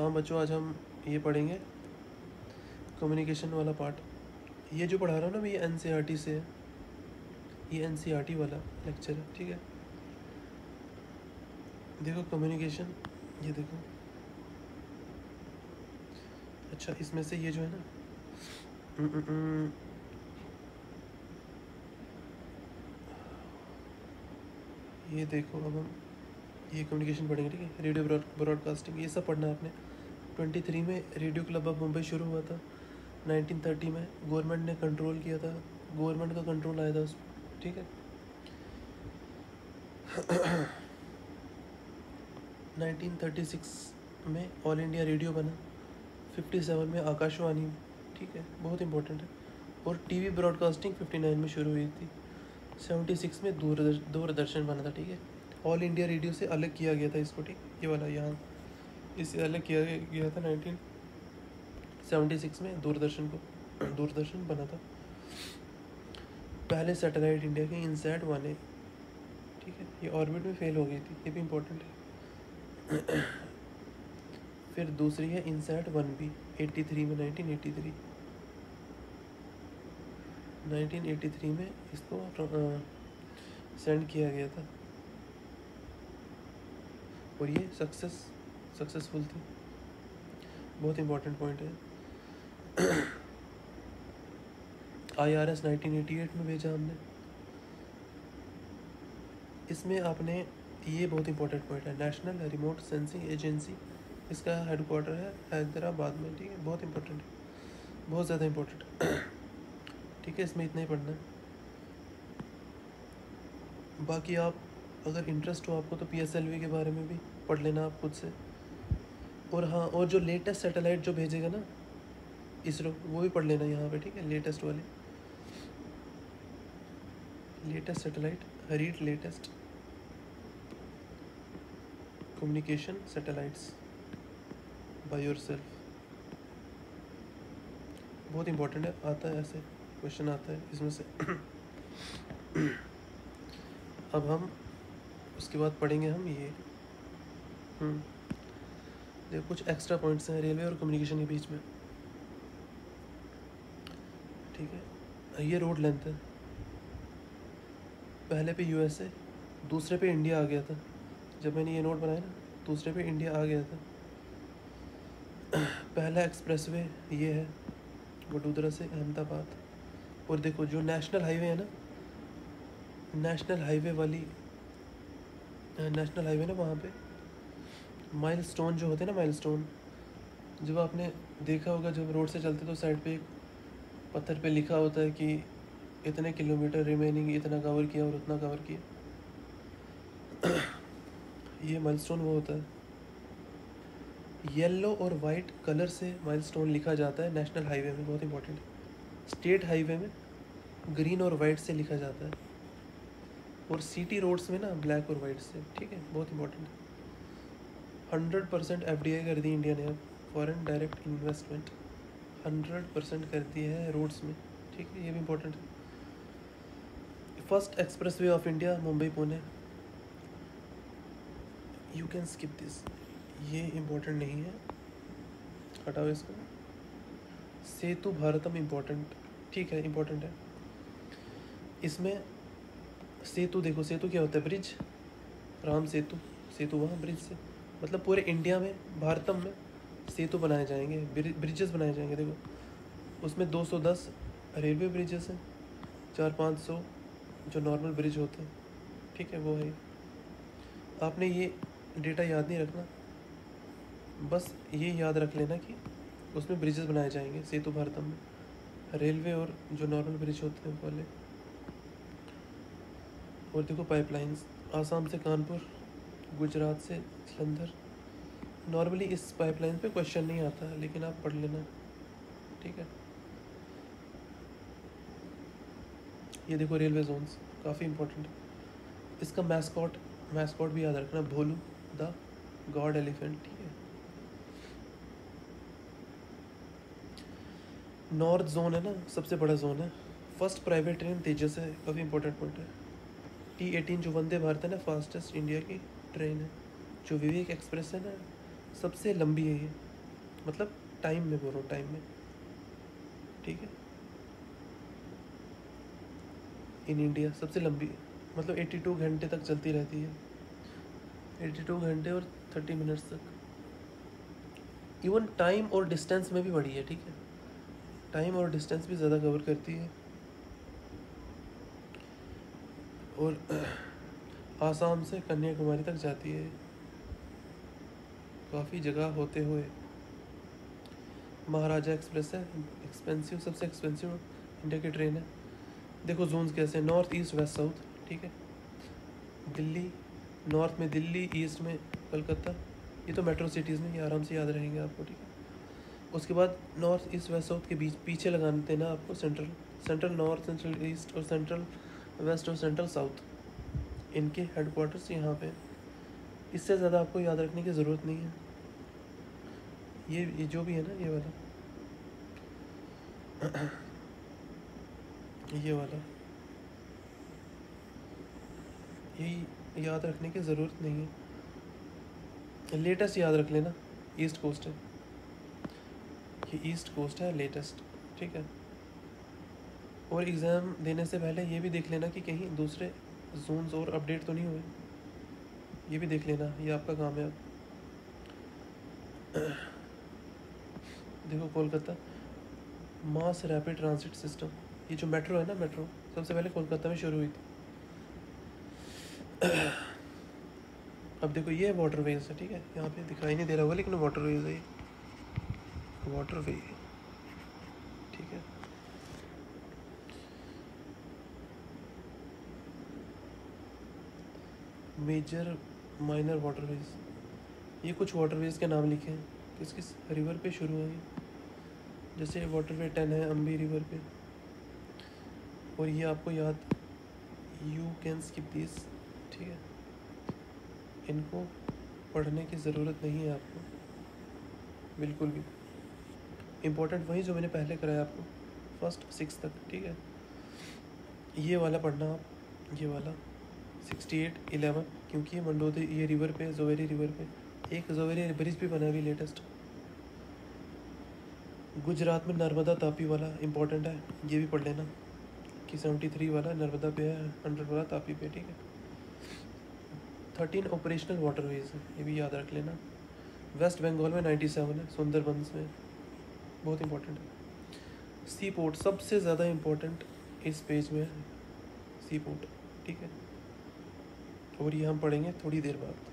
हाँ बच्चों, आज हम ये पढ़ेंगे कम्युनिकेशन वाला पार्ट। ये जो पढ़ा रहा हूँ ना मैं, ये एनसीईआरटी से है, ये एनसीईआरटी वाला लेक्चर है, ठीक है। देखो कम्युनिकेशन, ये देखो। अच्छा, इसमें से ये जो है ना, ये देखो, अब हम ये कम्युनिकेशन पढ़ेंगे, ठीक है। रेडियो ब्रॉडकास्टिंग, ये सब पढ़ना है आपने। 23 में रेडियो क्लब ऑफ मुंबई शुरू हुआ था। 1930 में गवर्नमेंट ने कंट्रोल किया था, गवर्नमेंट का कंट्रोल आया था उस, ठीक है। 1936 में ऑल इंडिया रेडियो बना। 57 में आकाशवाणी, ठीक है, बहुत इंपॉर्टेंट है। और टीवी ब्रॉडकास्टिंग 59 में शुरू हुई थी। 76 में दूरदर्शन बना था, ठीक है। ऑल इंडिया रेडियो से अलग किया गया था इसको, ठीक, ये वाला यहाँ इससे अलग किया गया था 1976 में दूरदर्शन को, दूरदर्शन बना था। पहले सैटेलाइट इंडिया के इनसैट 1A, ठीक है, ये ऑर्बिट में फेल हो गई थी, ये भी इम्पोर्टेंट है। फिर दूसरी है इनसैट 1B, 83 में, 1983 में इसको सेंड किया गया था और ये सक्सेसफुल थी। बहुत इंपॉर्टेंट पॉइंट है। IRS 1988 में भेजा हमने। इसमें आपने, ये बहुत इंपॉर्टेंट पॉइंट है, नेशनल रिमोट सेंसिंग एजेंसी, इसका हेडक्वार्टर है हैदराबाद में, ठीक है। बहुत इंपॉर्टेंट है, बहुत ज़्यादा इंपॉर्टेंट, ठीक है। इसमें इतना ही पढ़ना है। बाकी आप अगर इंटरेस्ट हो आपको तो PSLV के बारे में भी पढ़ लेना आप खुद से। और हाँ, और जो लेटेस्ट सैटेलाइट जो भेजेगा ना इसरो, वो भी पढ़ लेना यहाँ पे, ठीक है। लेटेस्ट वाले, latest satellite, read latest communication satellites by yourself, बहुत इंपॉर्टेंट है। आता है, ऐसे क्वेश्चन आता है इसमें से। अब हम उसके बाद पढ़ेंगे हम ये देखो कुछ एक्स्ट्रा पॉइंट्स हैं रेलवे और कम्युनिकेशन के बीच में, ठीक है। ये रोड लेंथ है, पहले पे USA, दूसरे पे इंडिया आ गया था। जब मैंने ये नोट बनाया ना, दूसरे पे इंडिया आ गया था। पहला एक्सप्रेसवे ये है, वडोदरा से अहमदाबाद। और देखो जो नेशनल हाईवे है ना, नेशनल हाईवे ना, वहाँ पे माइलस्टोन जो होते हैं ना, माइलस्टोन, जब आपने देखा होगा जब रोड से चलते तो साइड पे एक पत्थर पे लिखा होता है कि इतने किलोमीटर रिमेनिंग, इतना कवर किया और उतना कवर किया। ये माइलस्टोन वो होता है। येलो और वाइट कलर से माइलस्टोन लिखा जाता है नेशनल हाईवे में, बहुत इंपॉर्टेंट है। स्टेट हाईवे में ग्रीन और वाइट से लिखा जाता है, और सिटी रोड्स में ना ब्लैक और वाइट से, ठीक है, बहुत इंपॉर्टेंट है। 100% FDI कर दी इंडिया ने अब, फॉरेन डायरेक्ट इन्वेस्टमेंट 100% कर दी है रोड्स में, ठीक है, ये भी इंपॉर्टेंट है। First expressway of India Mumbai Pune, you can skip this, ये इम्पोर्टेंट नहीं है, हटाओ इसको। सेतु भारतम इम्पोर्टेंट, ठीक है, इम्पोर्टेंट है। इसमें सेतु, देखो सेतु क्या होता है, ब्रिज, राम सेतु, सेतु वहाँ ब्रिज से, मतलब पूरे इंडिया में, भारतम में सेतु बनाए जाएंगे, ब्रिजेस बनाए जाएंगे। देखो उसमें 210 रेलवे ब्रिजेस हैं, 400-500 जो नॉर्मल ब्रिज होते हैं, ठीक है, वो है। आपने ये डेटा याद नहीं रखना, बस ये याद रख लेना कि उसमें ब्रिजेस बनाए जाएंगे सेतु भारतम में, रेलवे और जो नॉर्मल ब्रिज होते हैं वाले। और देखो पाइपलाइंस, आसाम से कानपुर, गुजरात से जलंधर। नॉर्मली इस पाइपलाइन पे क्वेश्चन नहीं आता है, लेकिन आप पढ़ लेना, ठीक है। ये देखो रेलवे जोन्स, काफ़ी इंपॉर्टेंट है। इसका मैस्कॉट भी याद रखना, भोलू द गॉड एलिफेंट, ठीक है। नॉर्थ जोन है ना, सबसे बड़ा जोन है। फर्स्ट प्राइवेट ट्रेन तेजस है, काफ़ी इंपॉर्टेंट पॉइंट है। T18 जो वंदे भारत है ना, फास्टेस्ट इंडिया की ट्रेन है। जो विवेक एक्सप्रेस है ना, सबसे लंबी है ये, मतलब टाइम में बोल रहा हूँ, टाइम में, ठीक है। इन इंडिया सबसे लंबी, मतलब 82 घंटे तक चलती रहती है, 82 घंटे और 30 मिनट्स तक। इवन टाइम और डिस्टेंस में भी बड़ी है, ठीक है, टाइम और डिस्टेंस भी ज़्यादा कवर करती है। और आसाम से कन्याकुमारी तक जाती है, काफ़ी जगह होते हुए। महाराजा एक्सप्रेस है, एक्सपेंसिव, सबसे एक्सपेंसिव इंडिया की ट्रेन है। देखो जोन्स कैसे हैं, नॉर्थ ईस्ट वेस्ट साउथ, ठीक है। दिल्ली, नॉर्थ में दिल्ली, ईस्ट में कलकत्ता, ये तो मेट्रो सिटीज़ में, ये आराम से याद रहेंगे आपको, ठीक है। उसके बाद नॉर्थ ईस्ट वेस्ट साउथ के बीच पीछे लगाने देना आपको central, central north, central east और सेंट्रल वेस्ट और सेंट्रल साउथ, इनके हेडक्वार्टर्स यहाँ पे। इससे ज़्यादा आपको याद रखने की ज़रूरत नहीं है। ये जो भी है ना, ये वाला ये वाला, यही याद रखने की ज़रूरत नहीं है। लेटेस्ट याद रख लेना, ईस्ट कोस्ट है, ये ईस्ट कोस्ट है लेटेस्ट, ठीक है। और एग्ज़ाम देने से पहले ये भी देख लेना कि कहीं दूसरे जोन्स और अपडेट तो नहीं हुए, ये भी देख लेना, ये आपका काम है अब। देखो Kolkata mass rapid transit system, ये जो मेट्रो है ना, मेट्रो सबसे पहले कोलकाता में शुरू हुई थी। अब देखो ये वाटरवेज है, ठीक है, यहाँ पे दिखाई नहीं दे रहा होगा लेकिन वाटरवेज है, वाटरवे, ठीक है। मेजर माइनर वाटरवेज, ये कुछ वाटरवेज के नाम लिखे हैं, किस किस रिवर पे शुरू है ये। जैसे वाटरवे 10 है अम्बी रिवर पे। और ये आपको याद, यू कैन स्किप दिस, ठीक है, इनको पढ़ने की ज़रूरत नहीं है आपको बिल्कुल भी। इम्पोर्टेंट वही जो मैंने पहले कराया आपको, फर्स्ट 6 तक, ठीक है। ये वाला पढ़ना आप, ये वाला 6811, क्योंकि ये मंडोदरी, ये रिवर पे, जोवेरी रिवर पे एक जोवेरी ब्रिज भी बना अभी लेटेस्ट। गुजरात में नर्मदा तापी वाला इम्पोर्टेंट है, ये भी पढ़ लेना कि 73 वाला नर्मदा पे है, 100 वाला तापी पे, ठीक है। 13 ऑपरेशनल वाटरवेज है, ये भी याद रख लेना। वेस्ट बंगाल में 97 है, सुंदरबंस में, बहुत इंपॉर्टेंट है। सी पोर्ट सबसे ज़्यादा इम्पोर्टेंट इस पेज में है, सी पोर्ट, ठीक है। और ये हम पढ़ेंगे थोड़ी देर बाद।